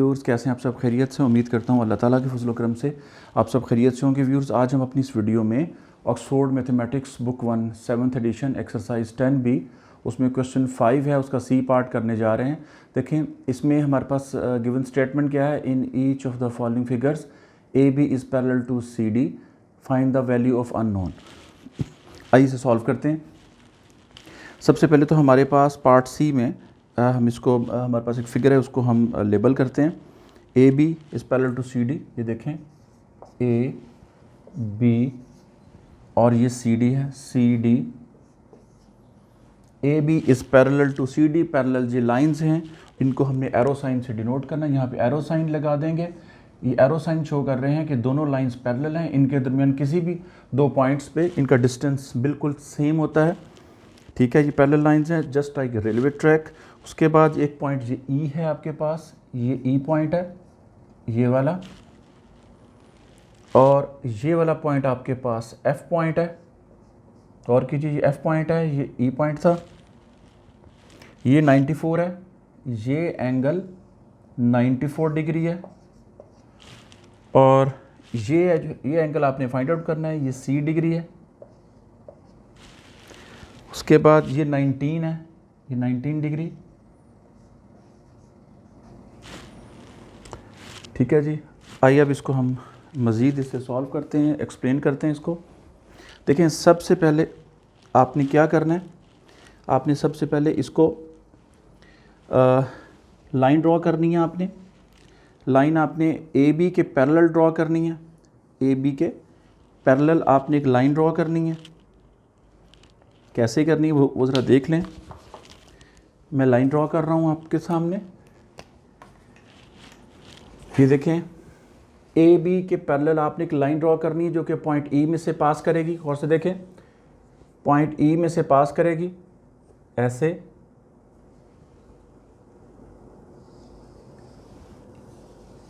Viewers, कैसे हैं आप सब? खैरियत से? उम्मीद करता हूँ अल्लाह ताला के फजल करम से आप सब खैरियत से होंगे। व्यूअर्स, आज हम अपनी इस वीडियो में Oxford mathematics book 1 7th edition exercise 10B उसमें क्वेश्चन 5 है, उसका सी पार्ट करने जा रहे हैं। देखें, इसमें हमारे पास गिवन स्टेटमेंट क्या है? In each of the following figures A B is parallel to C D, find the value of unknown. आइए इसे सॉल्व करते हैं। सबसे पहले तो हमारे पास पार्ट सी में हम इसको हमारे पास एक फिगर है, उसको हम लेबल करते हैं। A B is parallel to C D, ये देखें ए बी और ये सी डी है, C D. A B is parallel to C D, parallel ये लाइंस हैं, इनको हमने एरो साइन से डिनोट करना है। यहाँ पे एरो साइन लगा देंगे। ये एरो साइन शो कर रहे हैं कि दोनों लाइंस पैरेलल हैं, इनके दरमियान किसी भी दो पॉइंट्स पे इनका डिस्टेंस बिल्कुल सेम होता है। ठीक है, ये पैरेलल लाइंस हैं जस्ट लाइक रेलवे ट्रैक। उसके बाद एक पॉइंट ये ई है आपके पास, ये ई पॉइंट है ये वाला, और ये वाला पॉइंट आपके पास एफ पॉइंट है। और कीजिए, ये एफ पॉइंट है, ये ई पॉइंट था, ये 94 है, ये एंगल 94 डिग्री है, और ये एंगल आपने फाइंड आउट करना है, ये सी डिग्री है। उसके बाद ये 19 है, ये 19 डिग्री। ठीक है जी, आइए अब इसको हम मज़ीद इससे सॉल्व करते हैं, एक्सप्लेन करते हैं इसको। देखें, सबसे पहले आपने क्या करना है, आपने सबसे पहले इसको लाइन ड्रॉ करनी है। आपने लाइन आपने ए बी के पैरेलल ड्रॉ करनी है। ए बी के पैरेलल आपने एक लाइन ड्रॉ करनी है। कैसे करनी है वो ज़रा देख लें। मैं लाइन ड्रॉ कर रहा हूँ आपके सामने। ये देखें, ए बी के पैरेलल आपने एक लाइन ड्रॉ करनी है जो कि पॉइंट ई में से पास करेगी। और से देखें, पॉइंट ई में से पास करेगी ऐसे,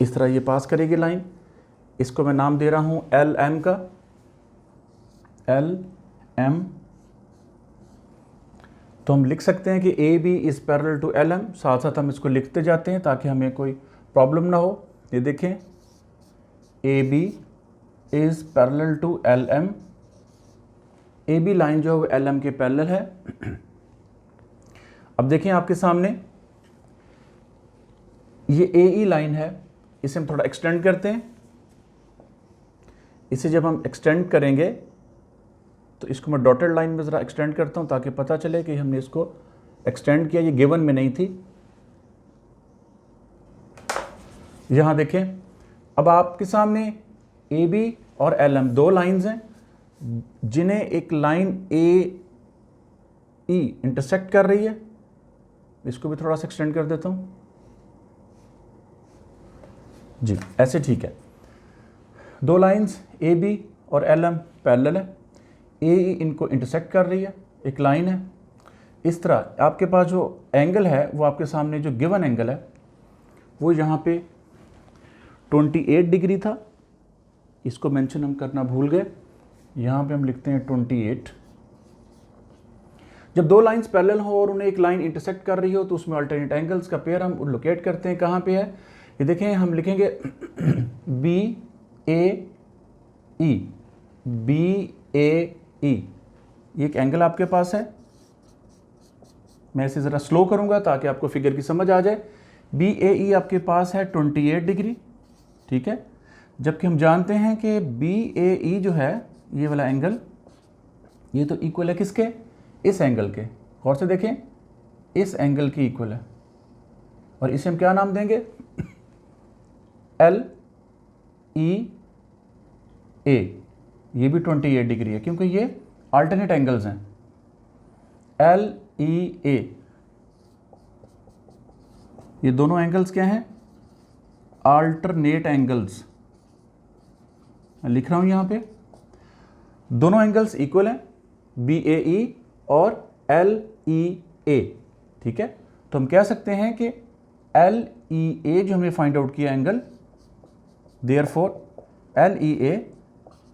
इस तरह ये पास करेगी लाइन। इसको मैं नाम दे रहा हूँ एल एम का, एल एम। तो हम लिख सकते हैं कि A B is parallel to L M. साथ साथ हम इसको लिखते जाते हैं ताकि हमें कोई प्रॉब्लम ना हो। ये देखें, A B is parallel to L M. A B line जो है वो एल एम के पैरेलल है। अब देखें आपके सामने ये ए ई लाइन है, इसे हम थोड़ा एक्सटेंड करते हैं। इसे जब हम एक्सटेंड करेंगे तो इसको मैं डॉटेड लाइन में ज़रा एक्सटेंड करता हूँ ताकि पता चले कि हमने इसको एक्सटेंड किया। ये गिवन में नहीं थी। यहाँ देखें, अब आपके सामने ए बी और एल एम दो लाइंस हैं जिन्हें एक लाइन ए ई इंटरसेक्ट कर रही है। इसको भी थोड़ा सा एक्सटेंड कर देता हूँ जी, ऐसे ठीक है। दो लाइंस ए बी और एल एम पैरेलल है, ए ई इनको इंटरसेक्ट कर रही है, एक लाइन है। इस तरह आपके पास जो एंगल है वो आपके सामने जो गिवन एंगल है वो यहाँ पे 28 डिग्री था। इसको मेंशन हम करना भूल गए, यहाँ पे हम लिखते हैं 28। जब दो लाइंस पैरेलल हो और उन्हें एक लाइन इंटरसेक्ट कर रही हो तो उसमें अल्टरनेट एंगल्स का पेयर हम लोकेट करते हैं। कहाँ पे है ये देखें, हम लिखेंगे बी ए ई, बी ए ई। ये एक एंगल आपके पास है। मैं इसे ज़रा स्लो करूँगा ताकि आपको फिगर की समझ आ जाए। बी ए ई आपके पास है 28 डिग्री, ठीक है। जबकि हम जानते हैं कि बी ए ई जो है ये वाला एंगल, ये तो इक्वल है किसके? इस एंगल के। और से देखें, इस एंगल की इक्वल है, और इसे हम क्या नाम देंगे? एल ई ए। ये भी 28 डिग्री है क्योंकि ये अल्टरनेट एंगल्स हैं। एल ई ए, ये दोनों एंगल्स क्या हैं? Alternate angles. मैं लिख रहा हूं यहां पे, दोनों एंगल्स इक्वल हैं, बी ए ई और एल ई ए। ठीक है, तो हम कह सकते हैं कि एल ई ए जो हमने फाइंड आउट किया angle, therefore L E A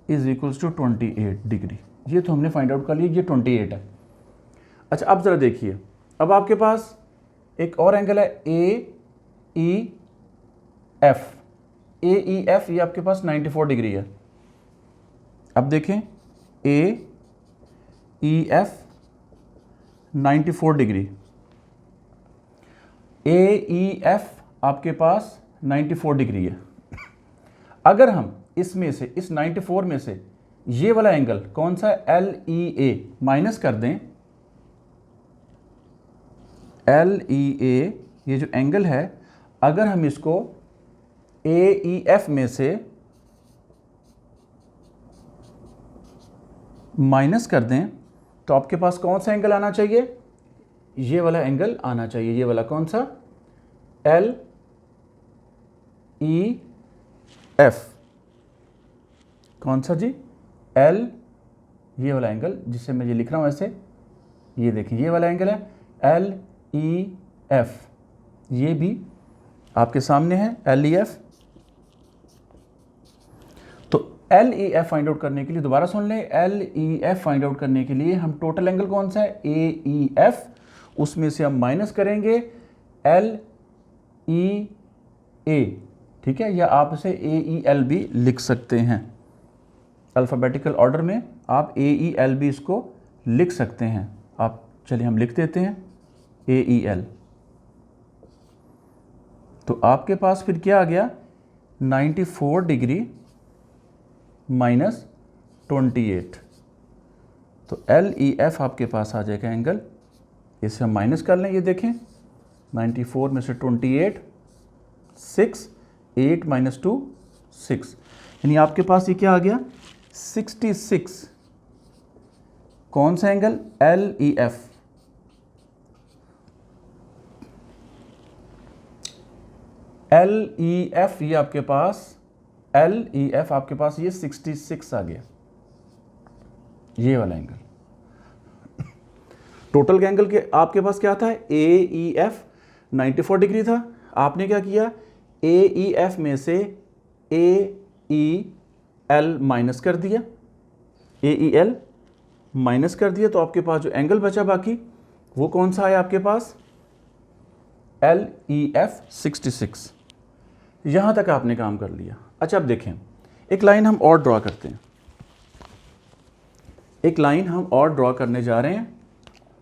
is equals to 28 degree. ये तो हमने फाइंड आउट कर लिया, ये 28 है। अच्छा, अब ज़रा देखिए, अब आपके पास एक और एंगल है ए ई एफ, ए ई एफ ये आपके पास 94 डिग्री है। अब देखें ए ई एफ 94 डिग्री, ए ई एफ आपके पास 94 डिग्री है। अगर हम इसमें से, इस 94 में से ये वाला एंगल कौन सा है, एल ई ए माइनस कर दें, एल ई ए ये जो एंगल है, अगर हम इसको ए ई एफ में से माइनस कर दें तो आपके पास कौन सा एंगल आना चाहिए, ये वाला एंगल आना चाहिए। ये वाला कौन सा, एल ई एफ, कौन सा जी, एल, ये वाला एंगल जिसे मैं ये लिख रहा हूं ऐसे, ये देखिए ये वाला एंगल है एल ई एफ, ये भी आपके सामने है एल ई एफ। तो L E F find out करने के लिए दोबारा सुन लें, L E F find out करने के लिए हम टोटल एंगल कौन सा है, ए ई एफ, उसमें से हम माइनस करेंगे एल ई ए, ठीक है, या आप इसे ए ई एल भी लिख सकते हैं, अल्फ़ाबेटिकल ऑर्डर में आप ए ई एल भी इसको लिख सकते हैं आप। चलिए हम लिख देते हैं ए ई एल। तो आपके पास फिर क्या आ गया, 94 डिग्री माइनस 28, तो एल ई एफ आपके पास आ जाएगा एंगल, इसे हम माइनस कर लें, ये देखें 94 में से 28, 6, 8 माइनस 2 6, यानी आपके पास ये क्या आ गया 66। कौन सा angle, L E F, L E F ये आपके पास, एल ई एफ आपके पास ये 66 आ गया, ये वाला एंगल। टोटल एंगल के आपके पास क्या था, ए ई एफ 94 डिग्री था, आपने क्या किया, ए ई एफ में से ए ई एल माइनस कर दिया, ए ई एल माइनस कर दिया, तो आपके पास जो एंगल बचा बाकी वो कौन सा है आपके पास, एल ई एफ 66। यहां तक आपने काम कर लिया। अच्छा अब देखें, एक लाइन हम और ड्रॉ करते हैं, एक लाइन हम और ड्रॉ करने जा रहे हैं।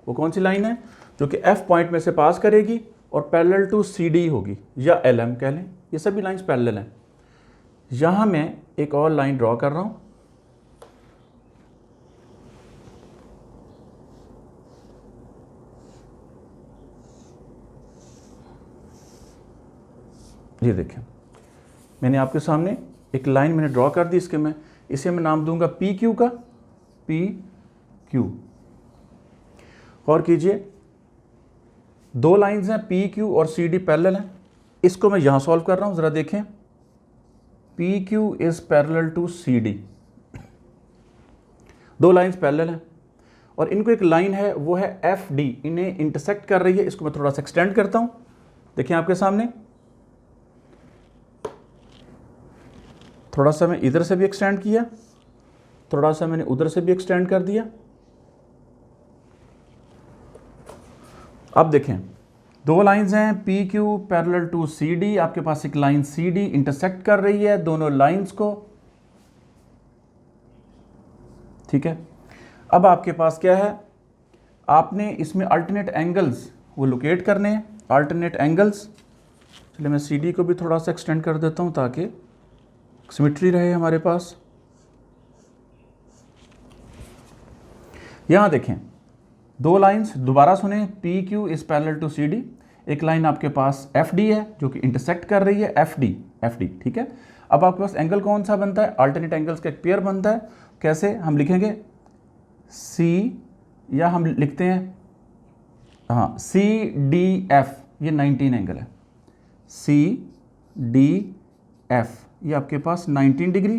वो कौन सी लाइन है, जो कि एफ पॉइंट में से पास करेगी और पैरेलल टू सी डी होगी, या एल एम कह लें, ये सभी लाइंस पैरेलल हैं। यहां मैं एक और लाइन ड्रॉ कर रहा हूं, ये देखें मैंने आपके सामने एक लाइन मैंने ड्रॉ कर दी, इसे मैं नाम दूंगा पी क्यू का, पी क्यू। और कीजिए दो लाइंस हैं पी क्यू और सी डी पैरेलल हैं, इसको मैं यहां सॉल्व कर रहा हूं, जरा देखें P Q is parallel to C D, दो लाइंस पैरेलल हैं और इनको एक लाइन है वो है एफ डी, इन्हें इंटरसेक्ट कर रही है। इसको मैं थोड़ा सा एक्सटेंड करता हूं, देखिए आपके सामने, थोड़ा सा मैं इधर से भी एक्सटेंड किया, थोड़ा सा मैंने उधर से भी एक्सटेंड कर दिया। अब देखें दो लाइंस हैं P Q parallel to C D, आपके पास एक लाइन सी डी इंटरसेक्ट कर रही है दोनों लाइंस को, ठीक है। अब आपके पास क्या है, आपने इसमें अल्टरनेट एंगल्स वो लोकेट करने हैं, अल्टरनेट एंगल्स। चलिए मैं सी डी को भी थोड़ा सा एक्सटेंड कर देता हूं ताकि सिमेट्री रहे हमारे पास। यहां देखें दो लाइंस, दोबारा सुने, P Q is parallel to C D, एक लाइन आपके पास एफ डी है जो कि इंटरसेक्ट कर रही है एफ डी, ठीक है। अब आपके पास एंगल कौन सा बनता है, अल्टरनेट एंगल्स का एक पेयर बनता है। कैसे हम लिखेंगे, सी, या हम लिखते हैं हाँ सी डी एफ, ये 19 एंगल है, सी डी एफ ये आपके पास 19 डिग्री,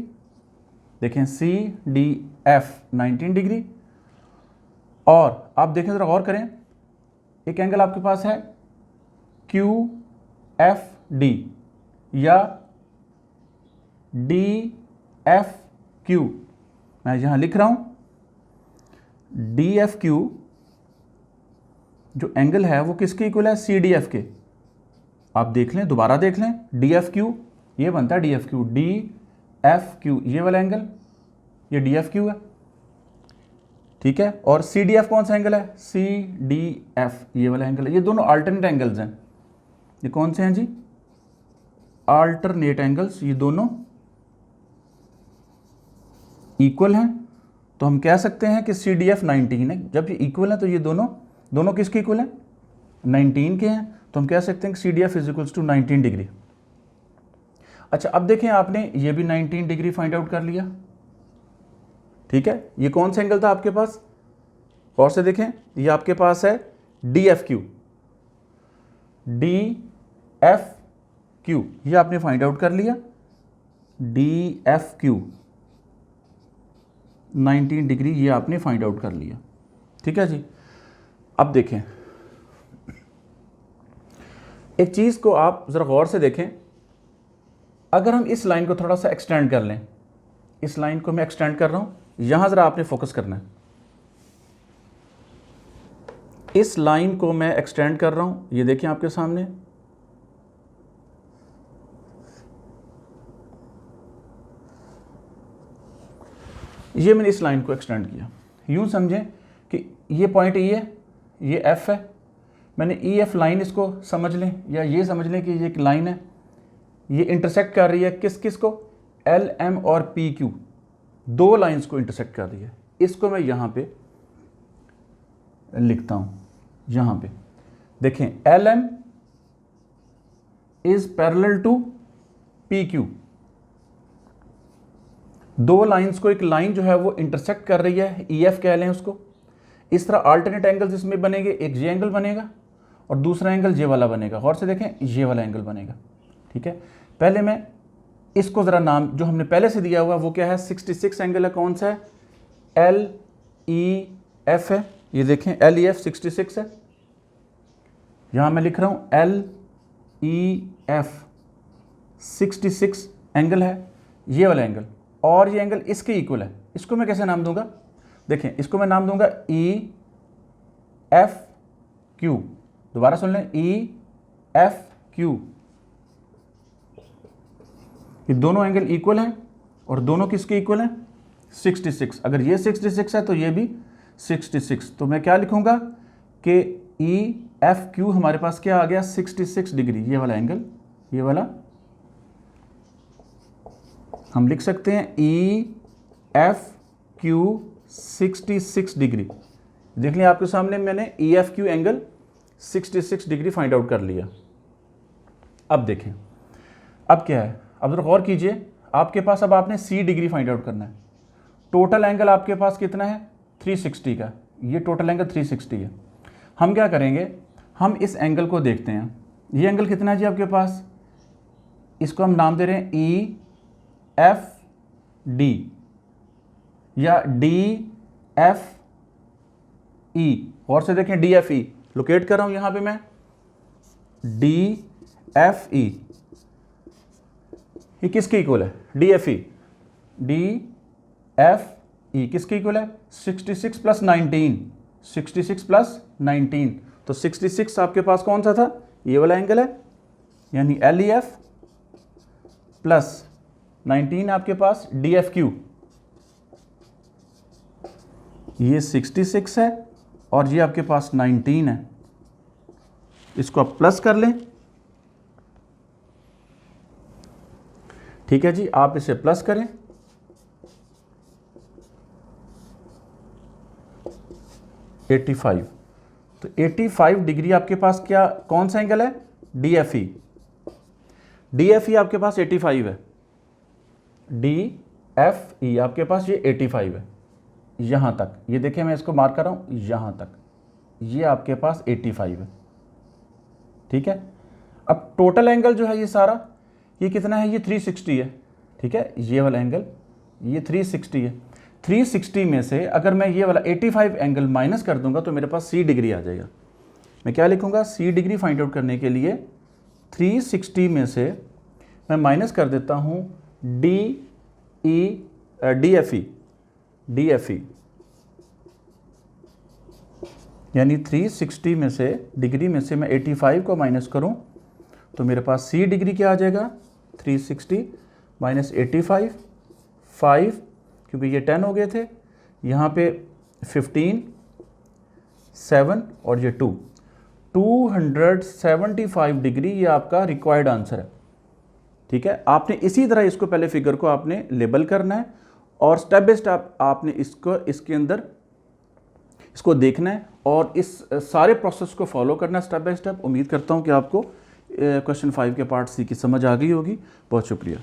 देखें सी डी एफ 19 डिग्री। और आप देखें जरा गौर करें, एक एंगल आपके पास है क्यू एफ डी या डी एफ क्यू, मैं यहां लिख रहा हूं डी एफ क्यू जो एंगल है वो किसके इक्वल है, सी डी एफ के। आप देख लें, दोबारा देख लें, डी एफ क्यू ये बनता है D F Q. D F Q ये वाला एंगल, ये डी एफ क्यू है, ठीक है। और सी डी एफ कौन सा एंगल है, सी डी एफ ये वाला एंगल है। ये दोनों अल्टरनेट एंगल्स हैं। ये कौन से हैं जी, अल्टरनेट एंगल्स। ये दोनों इक्वल हैं, तो हम कह सकते हैं कि सी डी एफ 19 है। जब ये इक्वल है तो ये दोनों किसके इक्वल हैं, 19 के हैं, तो हम कह सकते हैं कि C D F is equals to 19 degree. अच्छा, अब देखें, आपने ये भी 19 डिग्री फाइंड आउट कर लिया, ठीक है। ये कौन सा एंगल था आपके पास, और से देखें, ये आपके पास है D F Q, D F Q, ये आपने फाइंड आउट कर लिया, डी एफ क्यू 19 डिग्री, ये आपने फाइंड आउट कर लिया, ठीक है जी। अब देखें, एक चीज़ को आप ज़रा गौर से देखें, अगर हम इस लाइन को थोड़ा सा एक्सटेंड कर लें, इस लाइन को मैं एक्सटेंड कर रहा हूँ, यहाँ ज़रा आपने फोकस करना है, इस लाइन को मैं एक्सटेंड कर रहा हूँ, ये देखें आपके सामने, ये मैंने इस लाइन को एक्सटेंड किया। यूँ समझें कि ये पॉइंट ई है, ये एफ है, मैंने ई एफ लाइन इसको समझ लें, या ये समझ लें कि ये एक लाइन है, ये इंटरसेक्ट कर रही है किस किस को, एल एम और पी क्यू, दो लाइंस को इंटरसेक्ट कर रही है। इसको मैं यहाँ पे लिखता हूँ, यहाँ पे देखें, L M is parallel to P Q, दो लाइंस को, एक लाइन जो है वो इंटरसेक्ट कर रही है, ई एफ कह लें उसको। इस तरह अल्टरनेट एंगल्स इसमें बनेंगे, एक ये एंगल बनेगा और दूसरा एंगल ये वाला बनेगा। और से देखें, ये वाला एंगल बनेगा, ठीक है। पहले मैं इसको ज़रा नाम जो हमने पहले से दिया हुआ वो क्या है, 66 एंगल है, कौन सा है, एल ई एफ है। ये देखें, एल ई एफ 66 है, यहाँ मैं लिख रहा हूँ एल ई एफ 66 एंगल है, ये वाला एंगल, और ये एंगल इसके इक्वल है। इसको मैं कैसे नाम दूंगा, देखें, इसको मैं नाम दूंगा ई एफ क्यू। दोबारा सुन लें, ई एफ क्यू। ये दोनों एंगल इक्वल हैं और दोनों किसके इक्वल हैं, 66। अगर ये 66 है तो ये भी 66, तो मैं क्या लिखूंगा कि ई एफ क्यू हमारे पास क्या आ गया, 66 डिग्री। ये वाला एंगल, ये वाला हम लिख सकते हैं ई एफ क्यू 66 डिग्री। देख लें आपके सामने, मैंने E F Q angle 66 degree find out कर लिया। अब देखें, अब क्या है, अब जरा गौर कीजिए, आपके पास अब आपने सी डिग्री फाइंड आउट करना है। टोटल एंगल आपके पास कितना है, 360 का, ये टोटल एंगल 360 है। हम क्या करेंगे, हम इस एंगल को देखते हैं, ये एंगल कितना है जी आपके पास, इसको हम नाम दे रहे हैं ई एफ डी या डी एफ ई। और से देखें, डी एफ ई लोकेट कर रहा हूं यहां पे मैं, डी एफ ई, ये किसके इक्वल है, D F E, D F E किसके इक्वल है, 66 प्लस 19, 66 प्लस 19, तो 66 आपके पास कौन सा था, ये वाला एंगल है, यानी एल ई एफ प्लस 19 आपके पास डी एफ क्यू, ये 66 है और ये आपके पास 19 है। इसको आप प्लस कर लें, ठीक है जी, आप इसे प्लस करें, $85, तो 85 डिग्री आपके पास क्या, कौन सा एंगल है, D F E. D F E आपके पास 85 है, डी एफ ई आपके पास ये 85 है, यहां तक, ये देखिए मैं इसको मार्क कर रहा हूं, यहां तक ये आपके पास 85 है, ठीक है। अब टोटल एंगल जो है ये सारा, ये कितना है, ये 360 है, ठीक है। ये वाला एंगल ये 360 है। 360 में से अगर मैं ये वाला 85 एंगल माइनस कर दूंगा तो मेरे पास सी डिग्री आ जाएगा। मैं क्या लिखूंगा, सी डिग्री फाइंड आउट करने के लिए 360 में से मैं माइनस कर देता हूं डी एफ ई, यानी 360 में से, डिग्री में से मैं 85 को माइनस करूं तो मेरे पास सी डिग्री क्या आ जाएगा, 360 माइनस 85, 5 क्योंकि ये 10 हो गए थे, यहाँ पे 15, 7 और ये 2, 275 डिग्री ये आपका रिक्वायर्ड आंसर है। ठीक है, आपने इसी तरह इसको पहले फिगर को आपने लेबल करना है और स्टेप बाय स्टेप आपने इसको इसके अंदर इसको देखना है और इस सारे प्रोसेस को फॉलो करना है स्टेप बाय स्टेप। उम्मीद करता हूँ कि आपको क्वेश्चन 5 के पार्ट सी की समझ आ गई होगी। बहुत शुक्रिया।